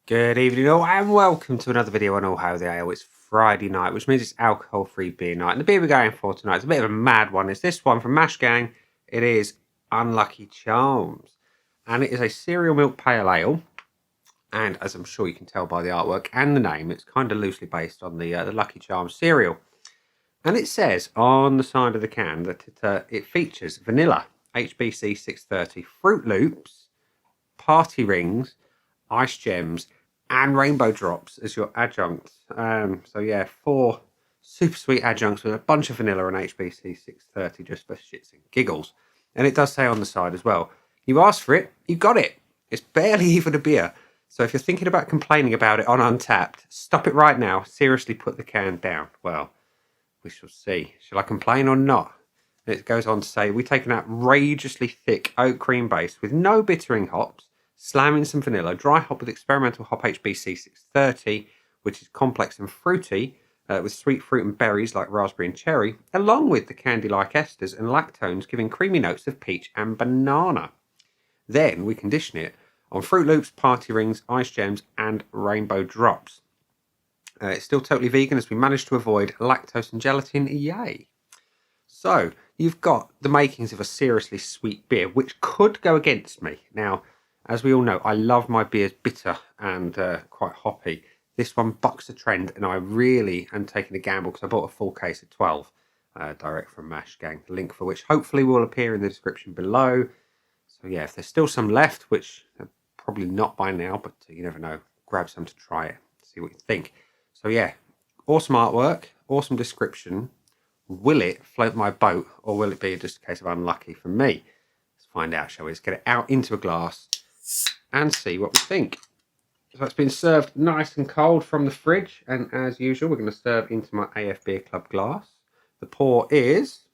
Good evening all and welcome to another video on All Hail the Ale. It's Friday night, which means it's alcohol-free beer night. And the beer we're going for tonight is a bit of a mad one. It's this one from Mash Gang. It is Unlucky Charms. And it is a cereal milk pale ale. And as I'm sure you can tell by the artwork and the name, it's kind of loosely based on the Lucky Charms cereal. And it says on the side of the can that it features vanilla, HBC 630, Froot Loops, party rings, ice gems, and rainbow drops as your adjuncts. So yeah, 4 super sweet adjuncts with a bunch of vanilla and HBC 630 just for shits and giggles. And it does say on the side as well, you asked for it, you got it. It's barely even a beer. So if you're thinking about complaining about it on Untapped, stop it right now. Seriously, put the can down. Well, we shall see. Shall I complain or not? It goes on to say, we take an outrageously thick oak cream base with no bittering hops, slamming some vanilla, dry hop with experimental hop HBC 630, which is complex and fruity, with sweet fruit and berries like raspberry and cherry, along with the candy-like esters and lactones, giving creamy notes of peach and banana. Then we condition it on Froot Loops, party rings, ice gems, and rainbow drops. It's still totally vegan as we managed to avoid lactose and gelatin. Yay! So, you've got the makings of a seriously sweet beer, which could go against me. Now, as we all know, I love my beers bitter and quite hoppy. This one bucks the trend, and I really am taking a gamble because I bought a full case of 12 direct from Mash Gang, the link for which hopefully will appear in the description below. So yeah, if there's still some left, which probably not by now, but you never know, grab some to try it, see what you think. So yeah, awesome artwork, awesome description. Will it float my boat, or will it be just a case of unlucky for me? Let's find out, shall we? Let's get it out into a glass and see what we think. So it's been served nice and cold from the fridge, and as usual, we're going to serve into my AF Beer Club glass. The pour is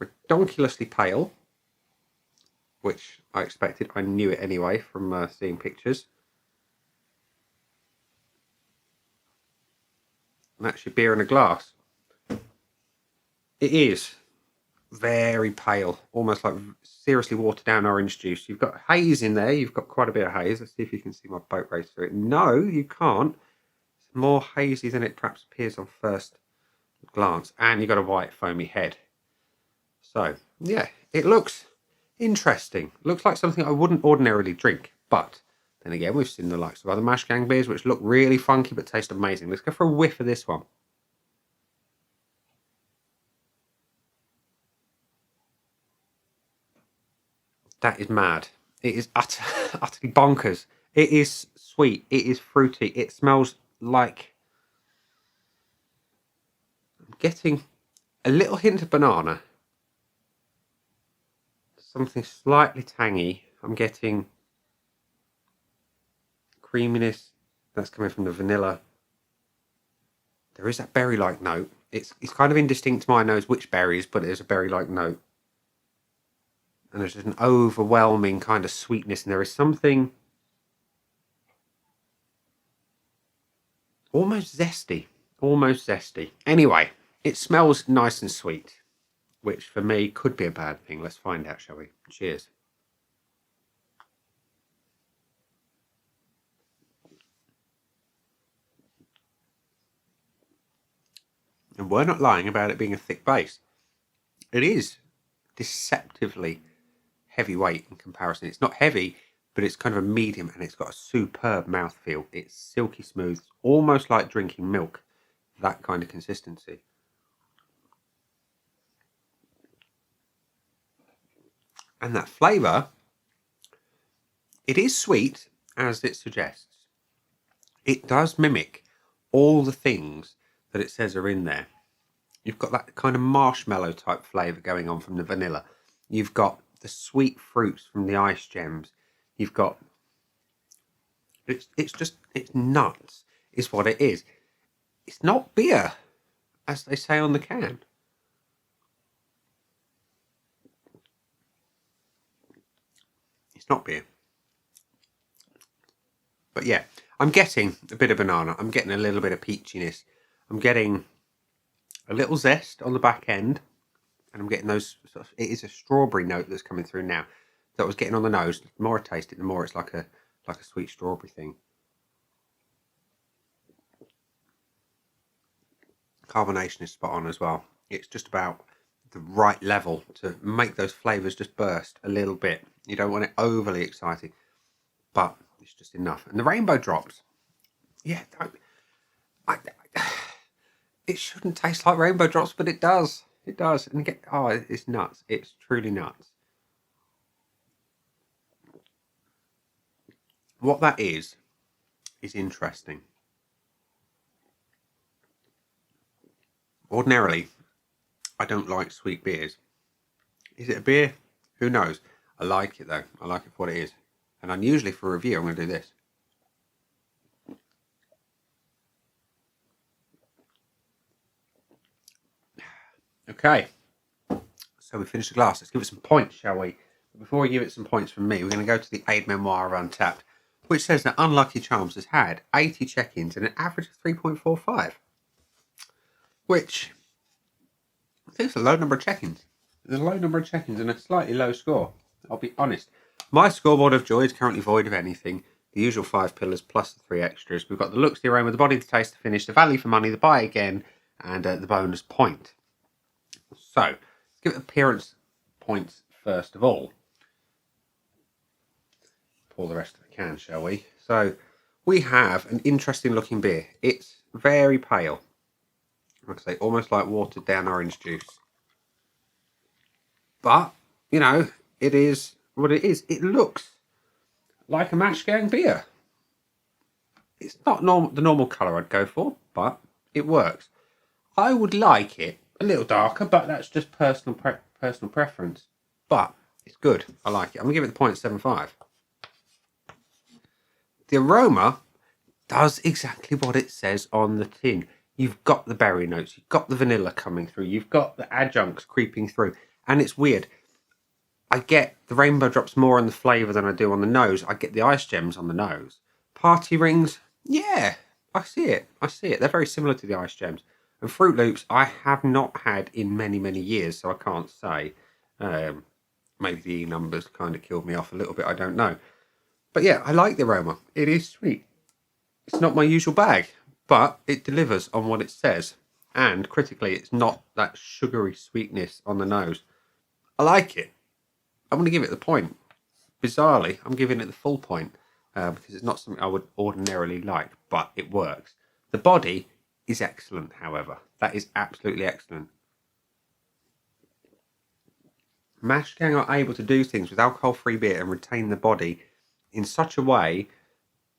redonkulously pale, which I expected. I knew it anyway from seeing pictures. And that's your beer in a glass. It is very pale, almost like seriously watered down orange juice. You've got haze in there. You've got quite a bit of haze. Let's see if you can see my boat race through it. No, you can't. It's more hazy than it perhaps appears on first glance. And you've got a white foamy head. So, yeah, it looks interesting. Looks like something I wouldn't ordinarily drink. But then again, we've seen the likes of other Mash Gang beers which look really funky but taste amazing. Let's go for a whiff of this one. That is mad. It is utterly bonkers. It is sweet. It is fruity. It smells like... I'm getting a little hint of banana. Something slightly tangy. I'm getting creaminess. That's coming from the vanilla. There is that berry-like note. It's kind of indistinct to my nose which berries, but there's a berry-like note. And there's just an overwhelming kind of sweetness, and there is something almost zesty. Anyway, it smells nice and sweet, which for me could be a bad thing. Let's find out, shall we? Cheers. And we're not lying about it being a thick base. It is deceptively heavyweight in comparison. It's not heavy, but it's kind of a medium, and it's got a superb mouthfeel. It's silky smooth, almost like drinking milk. That kind of consistency. And that flavour, it is sweet, as it suggests. It does mimic all the things that it says are in there. You've got that kind of marshmallow type flavour going on from the vanilla. You've got the sweet fruits from the ice gems. You've got... It's nuts, is what it is. It's not beer, as they say on the can. It's not beer. But yeah, I'm getting a bit of banana. I'm getting a little bit of peachiness. I'm getting a little zest on the back end. And I'm getting those, it is a strawberry note that's coming through now that I was getting on the nose. The more I taste it, the more it's like a like a sweet strawberry thing. Carbonation is spot on as well. It's just about the right level to make those flavours just burst a little bit. You don't want it overly exciting, but it's just enough. And the rainbow drops, yeah, it shouldn't taste like rainbow drops, but it does. It does. And it's nuts. It's truly nuts. What that is interesting. Ordinarily, I don't like sweet beers. Is it a beer? Who knows? I like it though. I like it for what it is. And unusually for a review, I'm going to do this. Okay. So we finished the glass. Let's give it some points, shall we? But before we give it some points from me, we're going to go to the aid memoir of Untapped, which says that Unlucky Charms has had 80 check-ins and an average of 3.45. Which, I think it's a low number of check-ins. There's a low number of check-ins and a slightly low score. I'll be honest. My scoreboard of joy is currently void of anything. The usual 5 pillars plus the 3 extras. We've got the looks, the aroma, the body, the taste, the finish, the value for money, the buy again, and the bonus point. So, let's give it appearance points first of all. Pour the rest of the can, shall we? So, we have an interesting looking beer. It's very pale. Like I say, almost like watered down orange juice. But, you know, it is what it is. It looks like a mash gang beer. It's not the normal colour I'd go for, but it works. I would like it a little darker, but that's just personal preference. But it's good. I like it. I'm going to give it the 0.75. The aroma does exactly what it says on the tin. You've got the berry notes, you've got the vanilla coming through, you've got the adjuncts creeping through. And it's weird. I get the rainbow drops more on the flavour than I do on the nose. I get the ice gems on the nose. Party rings, yeah, I see it. They're very similar to the ice gems. And Froot Loops, I have not had in many, many years, so I can't say. Maybe the numbers kind of killed me off a little bit, I don't know. But yeah, I like the aroma. It is sweet. It's not my usual bag, but it delivers on what it says. And critically, it's not that sugary sweetness on the nose. I like it. I'm going to give it the point. Bizarrely, I'm giving it the full point because it's not something I would ordinarily like, but it works. The body is excellent, however. That is absolutely excellent. Mash Gang are able to do things with alcohol-free beer and retain the body in such a way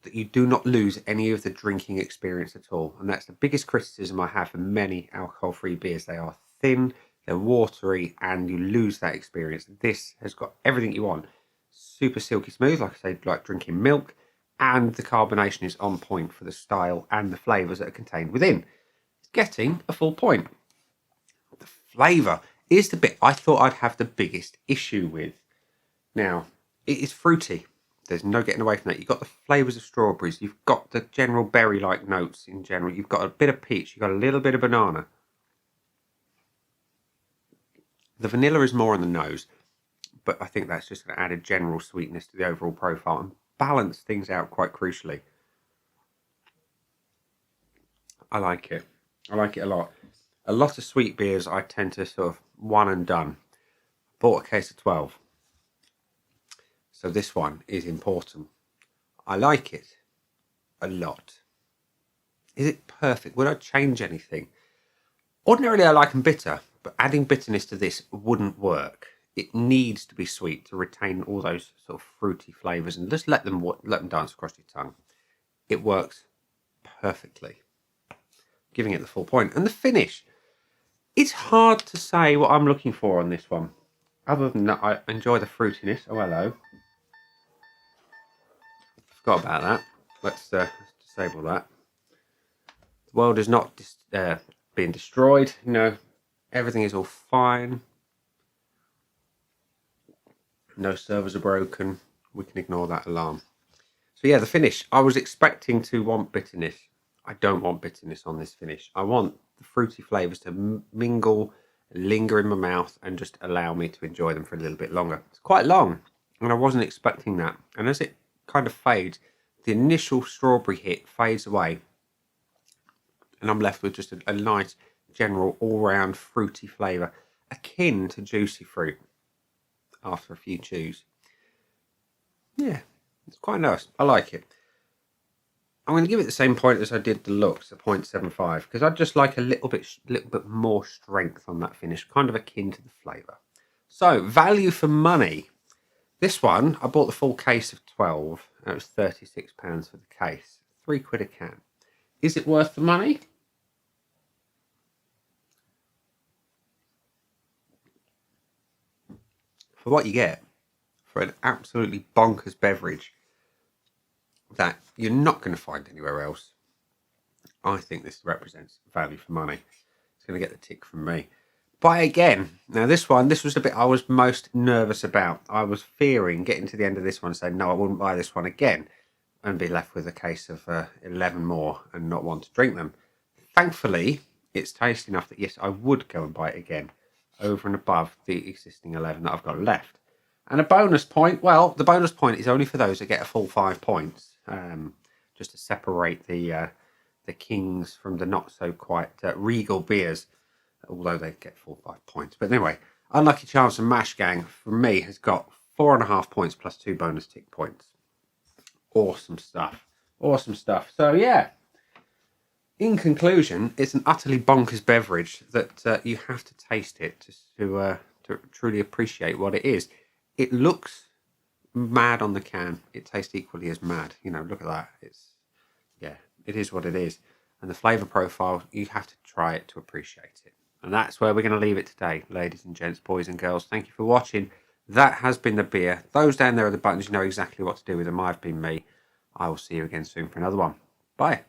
that you do not lose any of the drinking experience at all. And that's the biggest criticism I have for many alcohol-free beers. They are thin, they're watery, and you lose that experience. This has got everything you want. Super silky smooth, like I say, like drinking milk, and the carbonation is on point for the style and the flavours that are contained within. It's getting a full point. The flavour is the bit I thought I'd have the biggest issue with. Now, it is fruity. There's no getting away from that. You've got the flavours of strawberries. You've got the general berry-like notes in general. You've got a bit of peach. You've got a little bit of banana. The vanilla is more on the nose, but I think that's just an added general sweetness to the overall profile and balance things out quite crucially. I like it. I like it a lot. A lot of sweet beers I tend to sort of one and done. Bought a case of 12. So this one is important. I like it a lot. Is it perfect? Would I change anything? Ordinarily I like them bitter, but adding bitterness to this wouldn't work. It needs to be sweet to retain all those sort of fruity flavours and just let them dance across your tongue. It works perfectly. Giving it the full point. And the finish. It's hard to say what I'm looking for on this one. Other than that, I enjoy the fruitiness. Oh, hello. Forgot about that. Let's disable that. The world is not being destroyed. You know, everything is all fine. No servers are broken. We can ignore that alarm. So yeah, the finish. I was expecting to want bitterness. I don't want bitterness on this finish. I want the fruity flavours to mingle, linger in my mouth, and just allow me to enjoy them for a little bit longer. It's quite long, and I wasn't expecting that. And as it kind of fades. The initial strawberry hit fades away, and I'm left with just a nice general all-round fruity flavour, akin to juicy fruit after a few chews. Yeah, it's quite nice. I like it. I'm going to give it the same point as I did the looks, a 0.75, because I'd just like a little bit more strength on that finish, kind of akin to the flavour. So, value for money. This one, I bought the full case of 12, and it was £36 for the case. £3 a can. Is it worth the money? For what you get, for an absolutely bonkers beverage that you're not going to find anywhere else, I think this represents value for money. It's going to get the tick from me. Buy again. Now this was the bit I was most nervous about. I was fearing getting to the end of this one and saying, no, I wouldn't buy this one again, and be left with a case of 11 more and not want to drink them. Thankfully, it's tasty enough that yes, I would go and buy it again, over and above the existing 11 that I've got left. And a bonus point, well, the bonus point is only for those that get a full 5 points, just to separate the kings from the not so quite regal beers, although they get full 5 points. But anyway, Unlucky Charms and Mash Gang for me has got 4.5 points plus 2 bonus tick points. Awesome stuff. Awesome stuff. So yeah, in conclusion, it's an utterly bonkers beverage that you have to taste it to truly appreciate what it is. It looks mad on the can. It tastes equally as mad. You know, look at that. It is what it is. And the flavour profile, you have to try it to appreciate it. And that's where we're going to leave it today, ladies and gents, boys and girls. Thank you for watching. That has been the beer. Those down there are the buttons. You know exactly what to do with them. I've been me. I will see you again soon for another one. Bye.